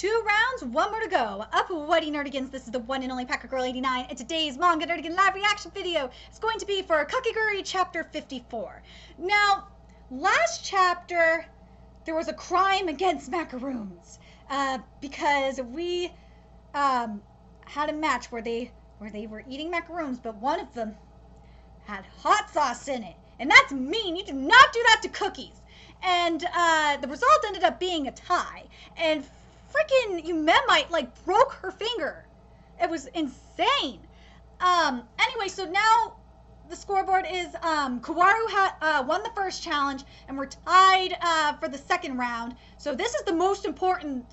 2 rounds, 1 more to go. Up, Whitey Nerdigans, this is the one and only Kakegurui 89, and today's Manga Nerdigan live reaction video is going to be for Kakegurui chapter 54. Now, last chapter, there was a crime against macaroons, because we had a match where they were eating macaroons, but one of them had hot sauce in it, and that's mean. You do not do that to cookies. And the result ended up being a tie, and freaking Yumemite like broke her finger. It was insane. Anyway, so now the scoreboard is Kawaru won the first challenge, and we're tied for the second round. So this is the most important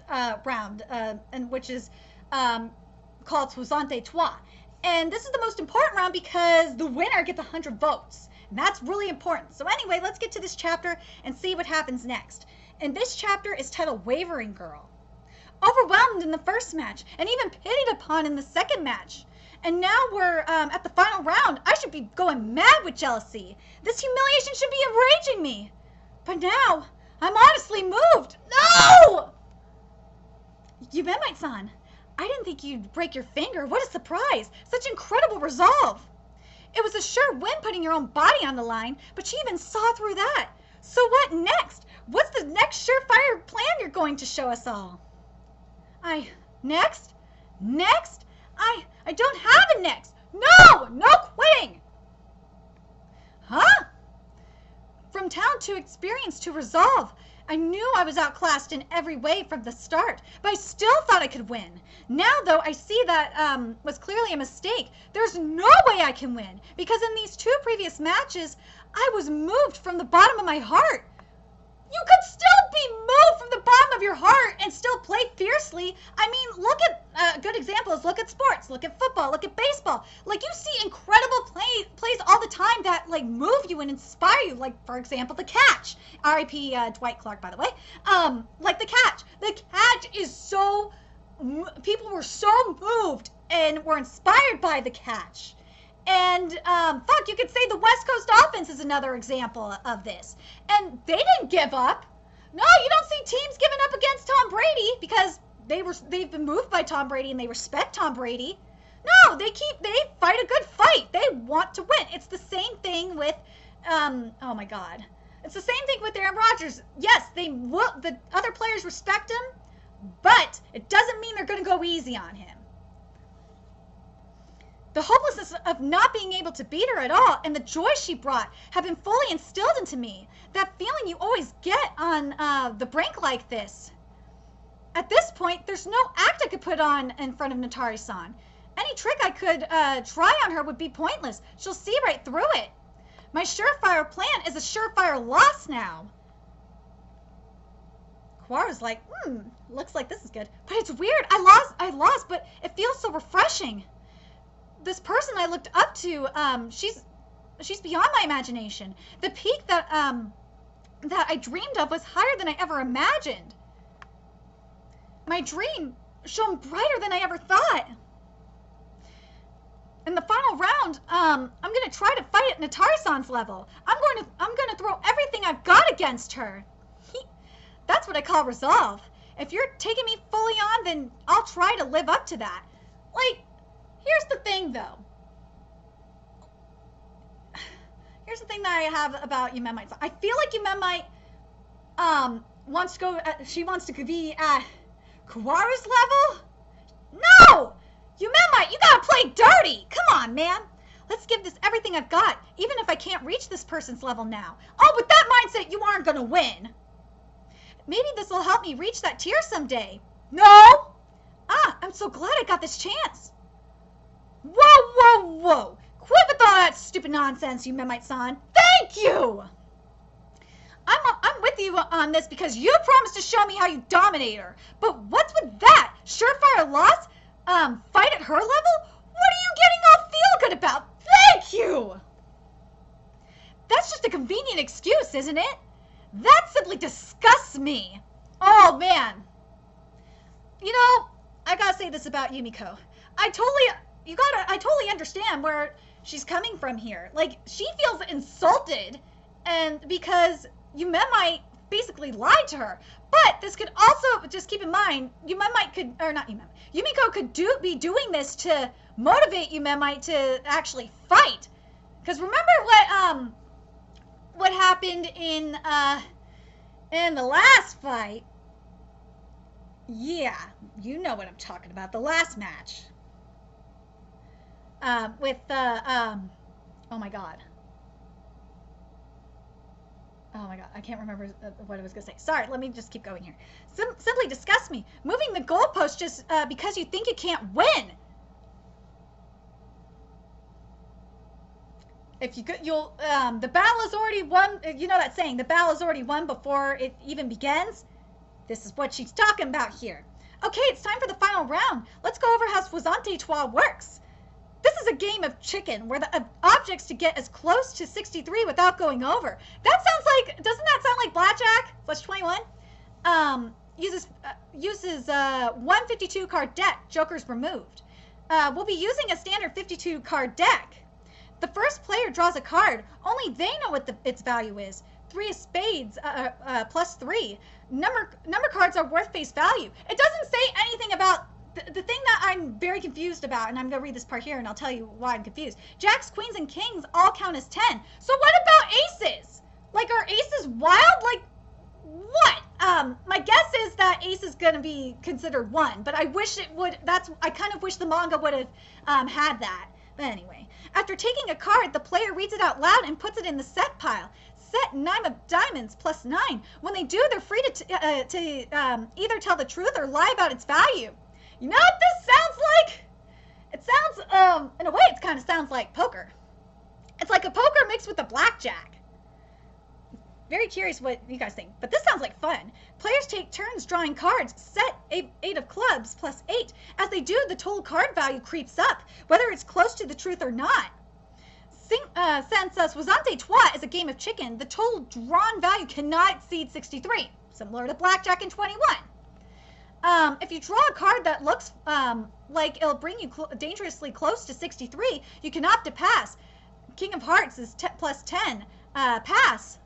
round, and which is called Soixante Trois. And this is the most important round because the winner gets 100 votes. And that's really important. So anyway, let's get to this chapter and see what happens next. And this chapter is titled Wavering Girl. Overwhelmed in the first match, and even pitied upon in the second match. And now we're at the final round. I should be going mad with jealousy. This humiliation should be enraging me. But now, I'm honestly moved. No! Yumemite-san, I didn't think you'd break your finger. What a surprise. Such incredible resolve. It was a sure win putting your own body on the line, but she even saw through that. So what next? What's the next surefire plan you're going to show us all? Next? I don't have a next. No quitting. Huh? From talent to experience to resolve. I knew I was outclassed in every way from the start, but I still thought I could win. Now, though, I see that was clearly a mistake. There's no way I can win, because in these 2 previous matches, I was moved from the bottom of my heart. You could still be moved from the bottom of your heart and still play fiercely. I mean, look at, a good example is look at sports, look at football, look at baseball. Like, you see incredible plays all the time that, like, move you and inspire you. Like, for example, the catch. R.I.P. Dwight Clark, by the way. Like the catch. The catch is so, people were so moved and were inspired by the catch. And, you could say the West Coast offense is another example of this. And they didn't give up. No, you don't see teams giving up against Tom Brady because they've been moved by Tom Brady and they respect Tom Brady. No, they fight a good fight. They want to win. It's the same thing with, oh my God. It's the same thing with Aaron Rodgers. Yes, the other players respect him, but it doesn't mean they're going to go easy on him. The hopelessness of not being able to beat her at all and the joy she brought have been fully instilled into me. That feeling you always get on the brink like this. At this point, there's no act I could put on in front of Natari-san. Any trick I could try on her would be pointless. She'll see right through it. My surefire plan is a surefire loss now. Kawaru's like, looks like this is good. But it's weird. I lost, but it feels so refreshing. This person I looked up to, she's beyond my imagination. The peak that I dreamed of was higher than I ever imagined. My dream shone brighter than I ever thought. In the final round, I'm gonna try to fight at Natari-san's level. I'm gonna throw everything I've got against her. That's what I call resolve. If you're taking me fully on, then I'll try to live up to that. Like, here's the thing, though. Here's the thing that I have about Yumemite. I feel like Yumemite wants to go. She wants to be at Kawaru's level. No, Yumemite, you gotta play dirty. Come on, man. Let's give this everything I've got, even if I can't reach this person's level now. Oh, with that mindset, you aren't gonna win. Maybe this will help me reach that tier someday. No. I'm so glad I got this chance. Whoa. Quit with all that stupid nonsense, Yumemite-san. Thank you! I'm with you on this because you promised to show me how you dominate her. But what's with that? Surefire loss? Fight at her level? What are you getting all feel-good about? Thank you! That's just a convenient excuse, isn't it? That simply disgusts me. Oh, man. You know, I gotta say this about Yumiko. I totally understand where she's coming from here. Like, she feels insulted, and because Yumemite basically lied to her. But this could also, just keep in mind, Yumiko could be doing this to motivate Yumemite to actually fight. Because remember what happened in the last fight? Yeah, you know what I'm talking about. The last match. With oh my god. Oh my god, I can't remember what I was going to say. Sorry, let me just keep going here. Simply disgust me. Moving the goalpost just because you think you can't win. If you could, the battle is already won. You know that saying, the battle is already won before it even begins? This is what she's talking about here. Okay, it's time for the final round. Let's go over how Soixante Trois works. This is a game of chicken where the objects to get as close to 63 without going over. That sounds like, doesn't that sound like blackjack? Plus 21. Uses 152 card deck, jokers removed. We'll be using a standard 52 card deck. The first player draws a card. Only they know what its value is. 3 of spades, plus 3. Number cards are worth face value. It doesn't say anything about the thing that I'm very confused about, and I'm going to read this part here and I'll tell you why I'm confused. Jacks, queens, and kings all count as 10. So what about aces? Like, are aces wild? Like, what? My guess is that ace is going to be considered 1, but I wish it would, I kind of wish the manga would have had that. But anyway, after taking a card, the player reads it out loud and puts it in the set pile. Set 9 of diamonds plus 9. When they do, they're free to either tell the truth or lie about its value. You know what this sounds like? It sounds, in a way, it kind of sounds like poker. It's like a poker mixed with a blackjack. Very curious what you guys think, but this sounds like fun. Players take turns drawing cards. Set 8 of clubs plus 8. As they do, the total card value creeps up, whether it's close to the truth or not. Since Soixante Trois is a game of chicken, the total drawn value cannot exceed 63, similar to blackjack and 21. If you draw a card that looks like it'll bring you dangerously close to 63, you can opt to pass. King of Hearts is plus 10. Pass.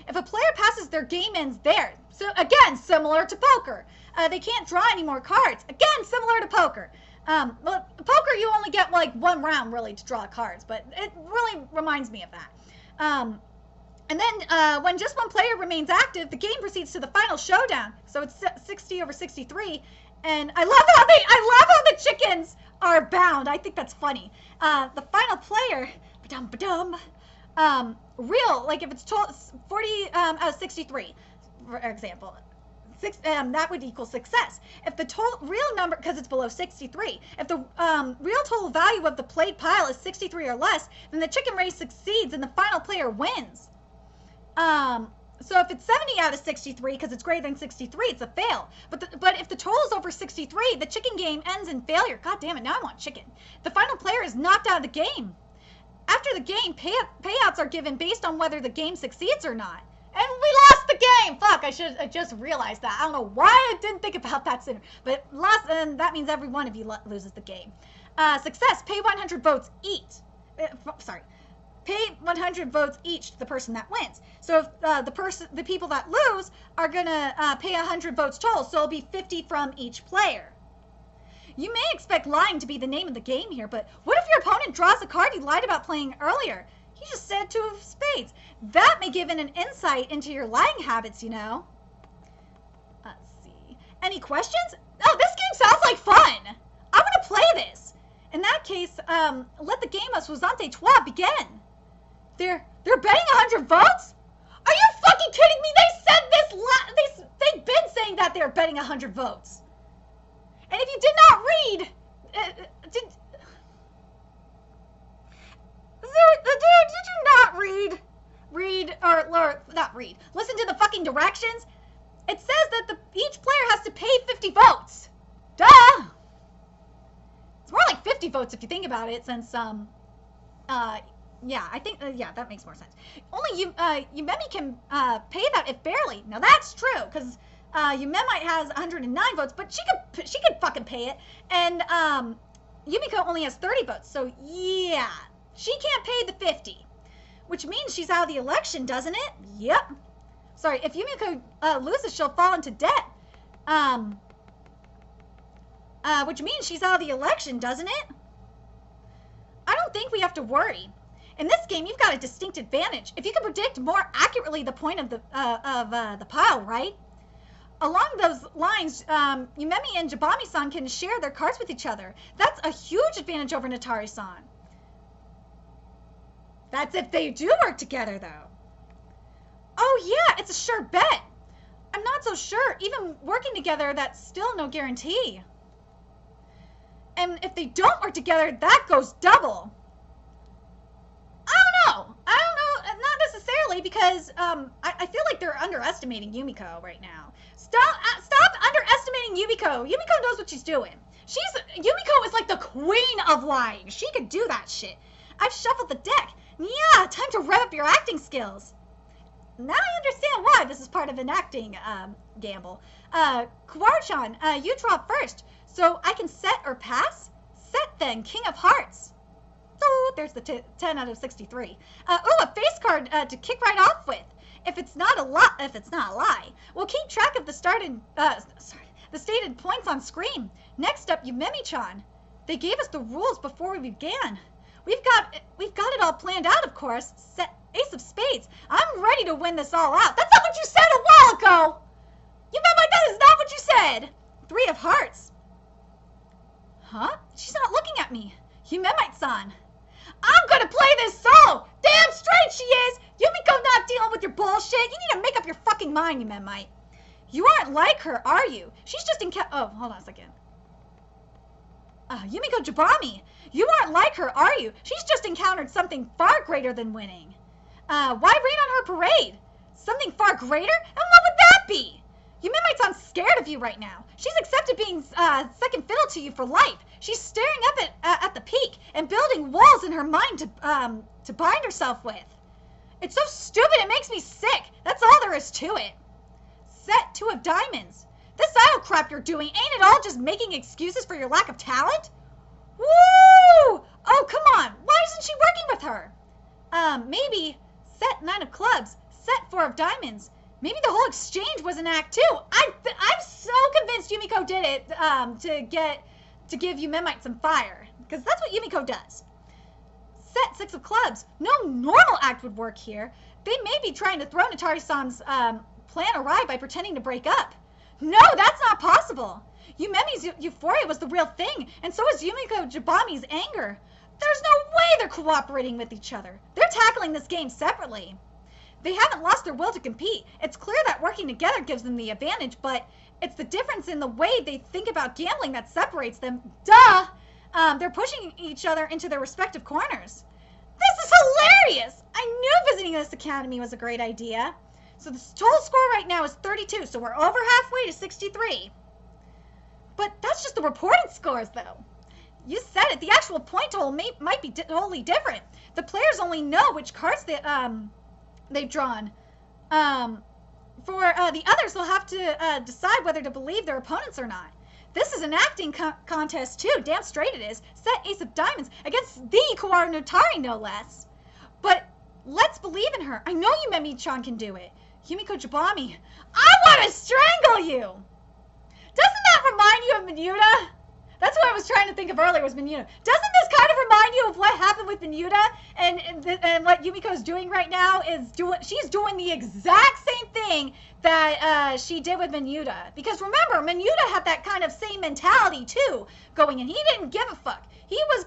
If a player passes, their game ends there. So again, similar to poker. They can't draw any more cards. Again, similar to poker. Well, poker, you only get like 1 round really to draw cards, but it really reminds me of that. And then when just 1 player remains active, the game proceeds to the final showdown. So it's 60 over 63. And I love how the chickens are bound. I think that's funny. The final player, real, like if it's 40 out of 63, for example, that would equal success. If the total real number, because it's below 63, if the real total value of the played pile is 63 or less, then the chicken race succeeds and the final player wins. So if it's 70 out of 63, because it's greater than 63, it's a fail. But if the total is over 63, the chicken game ends in failure. God damn it, now I want chicken. The final player is knocked out of the game. After the game, payouts are given based on whether the game succeeds or not. And we lost the game! Fuck, I just realized that. I don't know why I didn't think about that sooner. But and that means every one of you loses the game. Success, pay 100 votes each. Pay 100 votes each to the person that wins. So if the people that lose are gonna pay 100 votes total, so it'll be 50 from each player. You may expect lying to be the name of the game here, but what if your opponent draws a card you lied about playing earlier? He just said 2 of spades. That may give an insight into your lying habits, you know. Let's see. Any questions? Oh, this game sounds like fun. I want to play this. In that case, let the game of Soixante Trois begin. They're betting 100 votes? Are you fucking kidding me? They said this. They've been saying that they're betting 100 votes. And if you did not read, did you not listen to the fucking directions? It says that each player has to pay 50 votes. Duh. It's more like 50 votes if you think about it, since yeah, I think yeah, that makes more sense. Only Yumemi can pay that if barely. Now that's true, because Yumemi has 109 votes, but she could fucking pay it, and Yumiko only has 30 votes, so yeah, she can't pay the 50, which means she's out of the election, doesn't it? Yep. Sorry, if Yumiko loses, she'll fall into debt. Which means she's out of the election, doesn't it? I don't think we have to worry. In this game, you've got a distinct advantage. If you can predict more accurately the point of the pile, right? Along those lines, Yumemi and Jabami-san can share their cards with each other. That's a huge advantage over Natari-san. That's if they do work together, though. Oh yeah, it's a sure bet. I'm not so sure. Even working together, that's still no guarantee. And if they don't work together, that goes double. I don't know, not necessarily, because I feel like they're underestimating Yumiko right now. Stop underestimating Yumiko. Yumiko knows what she's doing. Yumiko is like the queen of lying. She could do that shit. I've shuffled the deck. Yeah, time to rev up your acting skills. Now I understand why this is part of an acting gamble. Kawaru-chan, you draw first, so I can set or pass? Set then, King of Hearts. Oh, there's the 10 out of 63. A face card to kick right off with. If it's not a lie, we'll keep track of the stated points on screen. Next up, Yumemi-chan. They gave us the rules before we began. We've got it all planned out, of course. Set Ace of Spades. I'm ready to win this all out. That's not what you said a while ago. Yumemi, that is not what you said. 3 of Hearts. Huh? She's not looking at me. Yumemi-san. I'm gonna play this solo! Damn straight she is! Yumiko not dealing with your bullshit! You need to make up your fucking mind, Yumemi. You aren't like her, are you? She's just oh, hold on a second. Yumiko Jabami, you aren't like her, are you? She's just encountered something far greater than winning. Why rain on her parade? Something far greater? And what would that be? Yumemi-san's scared of you right now. She's accepted being second fiddle to you for life. She's staring up at the peak and building walls in her mind to bind herself with. It's so stupid it makes me sick. That's all there is to it. Set 2 of Diamonds. This idle crap you're doing, ain't it all just making excuses for your lack of talent? Woo! Oh, come on. Why isn't she working with her? Maybe set 9 of Clubs, set 4 of Diamonds. Maybe the whole exchange was an act too. I'm so convinced Yumiko did it to give Yumemite some fire, because that's what Yumiko does. Set 6 of Clubs. No normal act would work here. They may be trying to throw Natari-san's plan awry by pretending to break up. No, that's not possible. Yumemi's euphoria was the real thing, and so is Yumiko Jabami's anger. There's no way they're cooperating with each other. They're tackling this game separately. They haven't lost their will to compete. It's clear that working together gives them the advantage, but it's the difference in the way they think about gambling that separates them. Duh! They're pushing each other into their respective corners. This is hilarious! I knew visiting this academy was a great idea. So the total score right now is 32, so we're over halfway to 63. But that's just the reported scores, though. You said it. The actual point total might be totally different. The players only know which cards they've drawn. For the others, they'll have to decide whether to believe their opponents or not. This is an acting contest, too. Damn straight it is. Set Ace of Diamonds against the Kawaru Notari, no less. But let's believe in her. I know Yumemi-chan can do it. Yumiko Jabami, I want to strangle you! Doesn't that remind you of Menuda? That's what I was trying to think of earlier was Menuda. Doesn't this kind of remind you of what happened with Menuda? And what Yumiko's doing right now is she's doing the exact same thing that she did with Menuda. Because remember, Menuda had that kind of same mentality too, going in. He didn't give a fuck. He was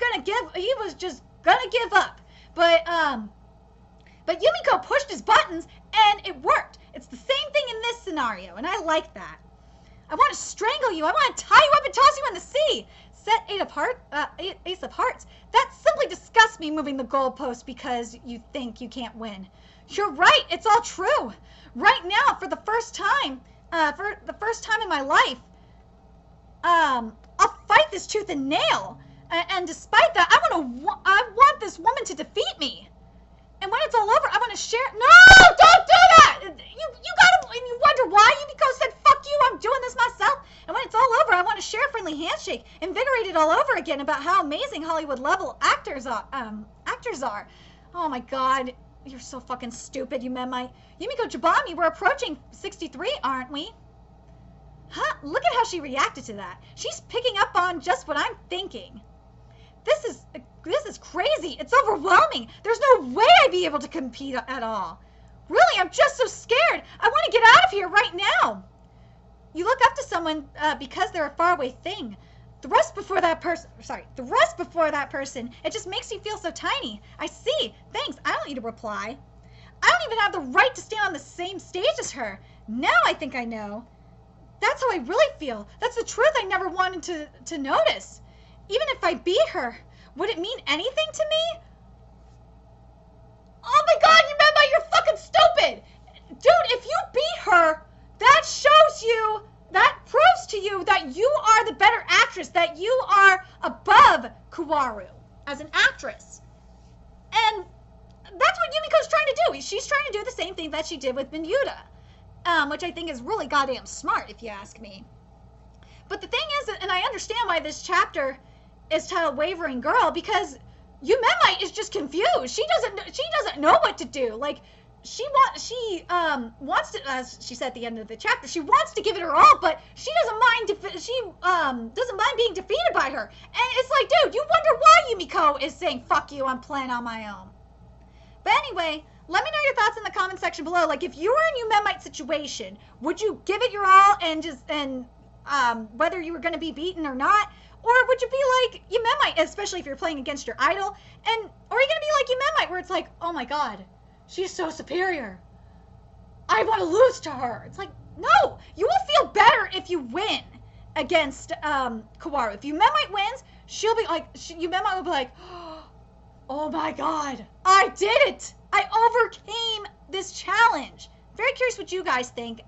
just gonna give up. But Yumiko pushed his buttons and it worked. It's the same thing in this scenario, and I like that. I want to strangle you. I want to tie you up and toss you in the sea. Set Ace of Hearts. That simply disgusts me, moving the goalpost because you think you can't win. You're right. It's all true. Right now, for the first time in my life, I'll fight this tooth and nail. And despite that, I want this woman to defeat me. And when it's all over, I want to share. No, don't do that. You wonder why Yumiko said, "Fuck you, I'm doing this myself." And when it's all over, I want to share a friendly handshake, invigorated all over again about how amazing Hollywood level actors are. Oh my God, You're so fucking stupid, Yumemite. Yumiko Jabami, we're approaching 63, aren't we? Huh? Look at how she reacted to that. She's picking up on just what I'm thinking. This is crazy. It's overwhelming. There's no way I'd be able to compete at all. Really, I'm just so scared. I want to get out of here right now. You look up to someone because they're a faraway thing. Thrust before that person. It just makes you feel so tiny. I see. Thanks. I don't need to reply. I don't even have the right to stand on the same stage as her. Now I think I know. That's how I really feel. That's the truth I never wanted to notice. Even if I beat her, would it mean anything to me? Oh my god, Yumemite, you're fucking stupid! Dude, if you beat her, that proves to you that you are the better actress, that you are above Kaworu as an actress. And that's what Yumiko's trying to do. She's trying to do the same thing that she did with Minyuta. Which I think is really goddamn smart, if you ask me. But the thing is, and I understand why this chapter is titled Wavering Girl, because Yumemite is just confused. She doesn't know what to do. Like, she wants to, as she said at the end of the chapter, she wants to give it her all, but she doesn't mind being defeated by her. And it's like, dude, you wonder why Yumiko is saying, fuck you, I'm playing on my own. But anyway, let me know your thoughts in the comment section below. Like, if you were in Yumemite's situation, would you give it your all and whether you were going to be beaten or not? Or would you be like Yumemite, especially if you're playing against your idol? Or are you going to be like Yumemite, where it's like, oh my god, she's so superior. I want to lose to her. It's like, no, you will feel better if you win against Kaworu. If Yumemite wins, she'll be like, Yumemite will be like, oh my god, I did it. I overcame this challenge. Very curious what you guys think.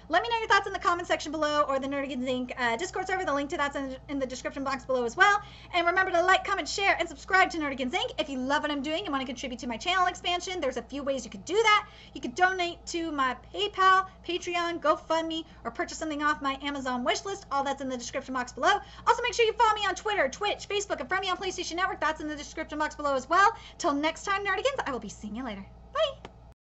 Let me know your thoughts in the comment section below, or the Nerdigans Inc. Discord server. The link to that's in the description box below as well. And remember to like, comment, share, and subscribe to Nerdigans Inc. If you love what I'm doing and want to contribute to my channel expansion, there's a few ways you could do that. You could donate to my PayPal, Patreon, GoFundMe, or purchase something off my Amazon wishlist. All that's in the description box below. Also, make sure you follow me on Twitter, Twitch, Facebook, and friend me on PlayStation Network. That's in the description box below as well. Till next time, Nerdigans, I will be seeing you later. Bye!